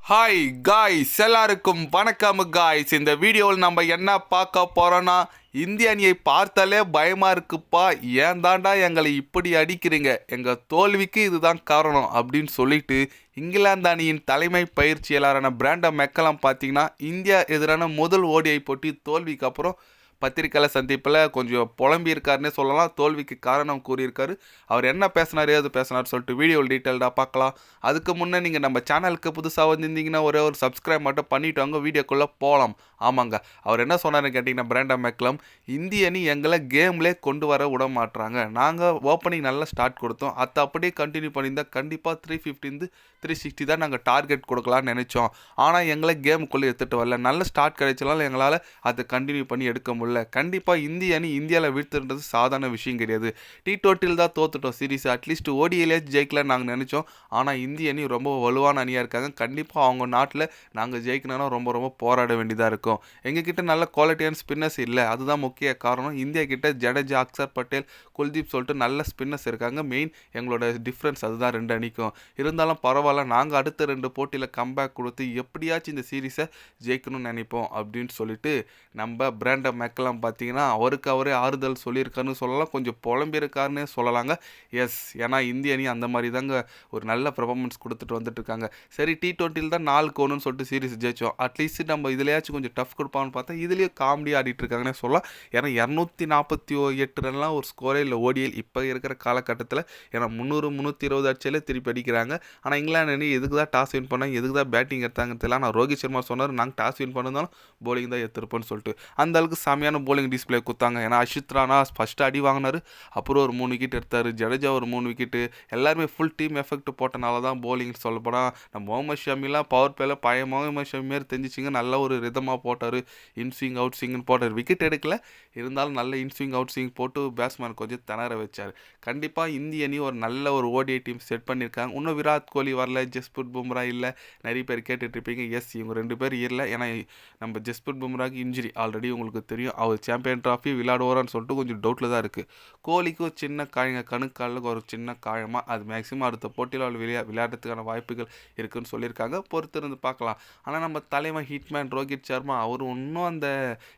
Hi guys, எல்லாருக்கும் வணக்கம் guys. இந்த வீடியோவில் நம்ம என்ன பார்க்க போகிறோன்னா, இந்திய அணியை பார்த்தாலே பயமாக இருக்குப்பா, ஏன் தாண்டா எங்களை இப்படி அடிக்கிறீங்க, எங்கள் தோல்விக்கு இதுதான் காரணம் அப்படின்னு சொல்லிட்டு இங்கிலாந்து அணியின் தலைமை பயிற்சியாளரான பிராண்டன் மெக்கலம் பார்த்தீங்கன்னா, இந்தியா எதிரான முதல் ஓடிஐ போட்டி தோல்விக்கு அப்புறம் பத்திரிக்கையாளர் சந்திப்பில் கொஞ்சம் புலம்பி இருக்காருன்னே சொல்லலாம். தோல்விக்கு காரணம் கூறியிருக்காரு. அவர் என்ன பேசினார், ஏது பேசினார் சொல்லிட்டு வீடியோவில் டீட்டெயில்டாக பார்க்கலாம். அதுக்கு முன்னே நீங்கள் நம்ம சேனலுக்கு புதுசாக வந்திருந்தீங்கன்னா ஒரே ஒரு சப்ஸ்கிரைப் மட்டும் பண்ணிவிட்டு வாங்க, வீடியோக்குள்ளே போகலாம். ஆமாங்க, அவர் என்ன சொன்னார்னு கேட்டிங்கன்னா, பிராண்டன் மெக்கலம், இந்திய அணி எங்களை கேம்லேயே கொண்டு வர விட மாட்டுறாங்க. நாங்கள் ஓப்பனிங் நல்லா ஸ்டார்ட் கொடுத்தோம், அதை அப்படியே கண்டினியூ பண்ணியிருந்தால் கண்டிப்பாக 350 360 தான் நாங்கள் டார்கெட் கொடுக்கலான்னு நினச்சோம். ஆனால் எங்களை கேமுக்குள்ளே எடுத்துகிட்டு வரல. நல்ல ஸ்டார்ட் கிடைச்சாலும் எங்களால் அதை கண்டினியூ பண்ணி எடுக்க முடியல. கண்டிப்பாக இந்திய அணி இந்தியாவில் வீழ்த்துன்றது சாதாரண விஷயம் கிடையாது. T20 தான் தோத்துட்டோம் சீரீஸ், அட்லீஸ்ட் ஓடிஐலே ஜெயிக்கலான்னு நாங்கள் நினச்சோம். ஆனால் இந்திய அணி ரொம்ப வலுவான அணியாக இருக்காங்க. கண்டிப்பாக அவங்க நாட்டில் நாங்கள் ஜெயிக்கணும்னா ரொம்ப ரொம்ப போராட வேண்டியதாக இருக்கும். எங்ககிட்ட நல்ல குவாலிட்டியான ஸ்பின்னர்ஸ் இல்லை, அதுதான் முக்கிய காரணம். இந்தியா கிட்ட ஜடேஜா, அக்சர் பட்டேல், குல்தீப் சொல்லிட்டு நல்ல ஸ்பின்னர்ஸ் இருக்காங்க. மெயின் எங்களோட டிஃப்ரென்ஸ் அதுதான் ரெண்டு அணிக்கும். இருந்தாலும் பரவாயில்ல, நாங்கள் அடுத்த 2 போட்டியில் கம்பேக் கொடுத்து எப்படியாச்சும் இந்த சீரீஸை ஜெயிக்கணும்னு நினைப்போம் அப்படின்னு சொல்லிட்டு நம்ம பிராண்டன் மெக்கலம் பார்த்தீங்கன்னா அவருக்கு அவரே ஆறுதல் சொல்லியிருக்காருன்னு சொல்லலாம். கொஞ்சம் புலம்பியிருக்காருன்னு சொல்லலாங்க. எஸ், ஏன்னா இந்திய அணி அந்த மாதிரி தாங்க ஒரு நல்ல பெர்ஃபார்மன்ஸ் கொடுத்துட்டு வந்துட்டு இருக்காங்க. சரி, T20 தான் 4-1 சொல்லிட்டு சீரீஸ் ஜெயிச்சோம், அட்லீஸ்ட் நம்ம இதுலையாச்சும் கொஞ்சம் டஃப் கொடுப்பான்னு பார்த்தா இதுலேயே காமெடி ஆடிட்டு இருக்காங்கன்னே சொல்லலாம். ஏன்னா 248 ரன்லாம் ஒரு ஸ்கோரே இல்லை ஓடிஎல் இப்போ இருக்கிற காலகட்டத்தில். ஏன்னா 300 320 அடிச்சாலே திருப்பி அடிக்கிறாங்க. ஆனால் இங்கிலாந்து அணி எதுக்கு தான் டாஸ் வின் பண்ணாங்க, எதுக்கு தான் பேட்டிங் எடுத்தாங்க தெரியல. ஆனால் ரோஹித் சர்மா சொன்னார், நாங்கள் டாஸ் வின் பண்ணிருந்தாலும் போலிங் தான் எடுத்துருப்போன்னு சொல்லிட்டு. அந்த அளவுக்கு செமையான போலிங் டிஸ்பிளே கொடுத்தாங்க. ஏன்னா அஷித் ராணா ஃபஸ்ட்டு அடி வாங்கினார், அப்புறம் ஒரு 3 விக்கெட் எடுத்தார். ஜடேஜா ஒரு 3 விக்கெட்டு, எல்லாருமே ஃபுல் டீம் எஃபெக்ட் போட்டனால தான் போலிங் சொல்லப்போனால் நம்ம முகமது ஷமிலாம் பவர் பிளேல பழைய முகமது ஷமி மாரி தெரிஞ்சிச்சிங்க. நல்ல ஒரு ரிதமாக போட்டார், இன்ஸ்விங் அவுட் ஸ்விங்னு போட்டார். விக்கெட் எடுக்கல, இருந்தாலும் நல்ல இன்ஸ்விங் அவுட் ஸ்விங் போட்டு பேட்ஸ்மேன் கொஞ்சம் திணற வச்சார். கண்டிப்பாக இந்திய அணி ஒரு நல்ல ஒரு ஓடிஐ டீம் செட் பண்ணியிருக்காங்க. இன்னும் விராட் கோலி வரல, ஜஸ்பிரித் பும்ரா இல்லை. நிறைய பேர் கேட்டுட்ருப்பீங்க. எஸ், இவங்க 2 பேர் இல்லை. ஏன்னா நம்ம ஜஸ்பிரித் பும்ராக்கு இன்ஜுரி ஆல்ரெடி உங்களுக்கு தெரியும். அவர் சாம்பியன் ட்ராஃபி விளையாடுவாரான்னு சொல்லிட்டு கொஞ்சம் டவுட்டில் தான் இருக்குது. கோலிக்கு ஒரு சின்ன காயங்க, கணுக்காலில் ஒரு சின்ன காயமாக, அது மேக்ஸிமம் அடுத்த போட்டியில் அவர் விளையாடுறதுக்கான வாய்ப்புகள் இருக்குதுன்னு சொல்லியிருக்காங்க. பொறுத்து இருந்து பார்க்கலாம். ஆனால் நம்ம தலைமை ஹிட்மேன் ரோஹித் சர்மா அவர் இன்னும் அந்த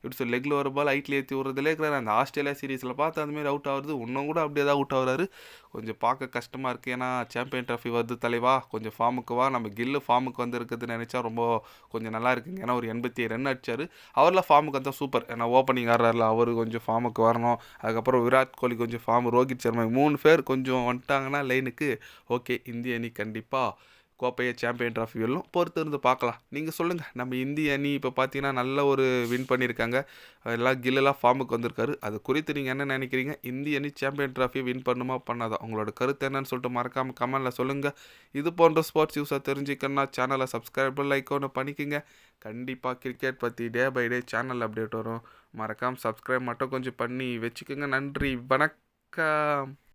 எப்படி சொல்லி லெக்கில் ஒரு பால் ஹைட்டில் ஏற்றி விடுறதுலே இருக்கிறார். அந்த ஆஸ்திரேலியா சீரீஸில் பார்த்து அதுமாரி அவுட் ஆகுறது, இன்னும் கூட அப்படியே தான் அவுட் ஆகுறாரு. கொஞ்சம் பார்க்க கஷ்டமாக இருக்குது. ஏன்னா சாம்பியன் ட்ராஃபி வருது தலைவா, கொஞ்சம் ஃபார்முக்கு வா. நம்ம கில்லு ஃபார்முக்கு வந்து இருக்குதுன்னு நினச்சா ரொம்ப கொஞ்சம் நல்லா இருக்குங்க. ஏன்னா ஒரு 87 ரன் அடிச்சார், அவரில் ஃபார்முக்கு வந்தால் சூப்பர். ஏன்னா ஓப்பனிங் ஆடுறாருல, அவர் கொஞ்சம் ஃபார்முக்கு வரணும். அதுக்கப்புறம் விராட் கோலி கொஞ்சம் ஃபார்ம், ரோஹித் சர்மா 3 பேர் கொஞ்சம் வந்துட்டாங்கன்னா லைனுக்கு ஓகே, இந்திய அணி கண்டிப்பாக கோப்பையை சாம்பியன் ட்ராஃபி வெல்லும். பொறுத்து இருந்து பார்க்கலாம். நீங்கள் சொல்லுங்கள், நம்ம இந்திய அணி இப்போ பார்த்தீங்கன்னா நல்ல ஒரு வின் பண்ணியிருக்காங்க. எல்லாம் கில்லெல்லாம் ஃபார்முக்கு வந்திருக்காரு. அது குறித்து நீங்கள் என்ன நினைக்கிறீங்க? இந்திய அணி சாம்பியன் ட்ராஃபி வின் பண்ணுமா பண்ணாதா? உங்களோட கருத்து என்னன்னு சொல்லிட்டு மறக்காமல் கமெண்டில் சொல்லுங்கள். இது போன்ற ஸ்போர்ட்ஸ் நியூஸை தெரிஞ்சுக்கணுன்னா சேனலை சப்ஸ்கிரைப் லைக் ஒன்று பண்ணிக்கோங்க. கண்டிப்பாக கிரிக்கெட் பற்றி day by day channel update வரும். மறக்காமல் சப்ஸ்கிரைப் மட்டும் கொஞ்சம் பண்ணி வச்சுக்கோங்க. நன்றி, வணக்கம்.